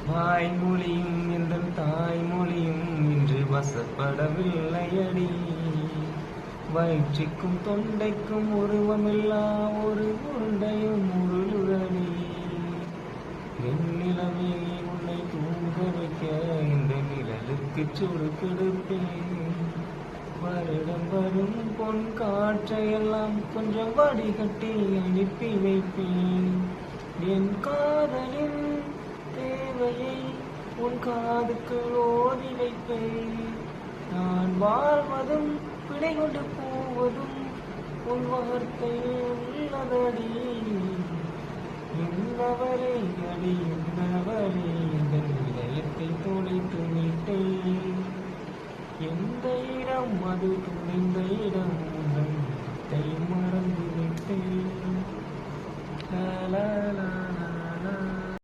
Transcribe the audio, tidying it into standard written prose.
வாய்மொழியும் எந்தன் தாய்மொழியும் இன்று வசப்படவில்லையடி. வயிற்றுக்கும் தொண்டைக்கும் உருவமில்லா ஒரு உருண்டையும் உருளுதடி. வெண்ணிலவே உன்னை தூங்க வைக்க இந்த நிழலுக்கு சுடு கெடுப்பேன். வருடம் வரும் பொன் காற்றையெல்லாம் கொஞ்சம் வடிகட்டி அனுப்பி வைப்பேன். என் காதலின் தேவையை உன் காதுக்கு ஓதி வைப்பேன். நான் வாழ்வதும் பிழை கொண்டு போவதும் உன் வார்த்தையில் உள்ளதடி. என்னவரை அடி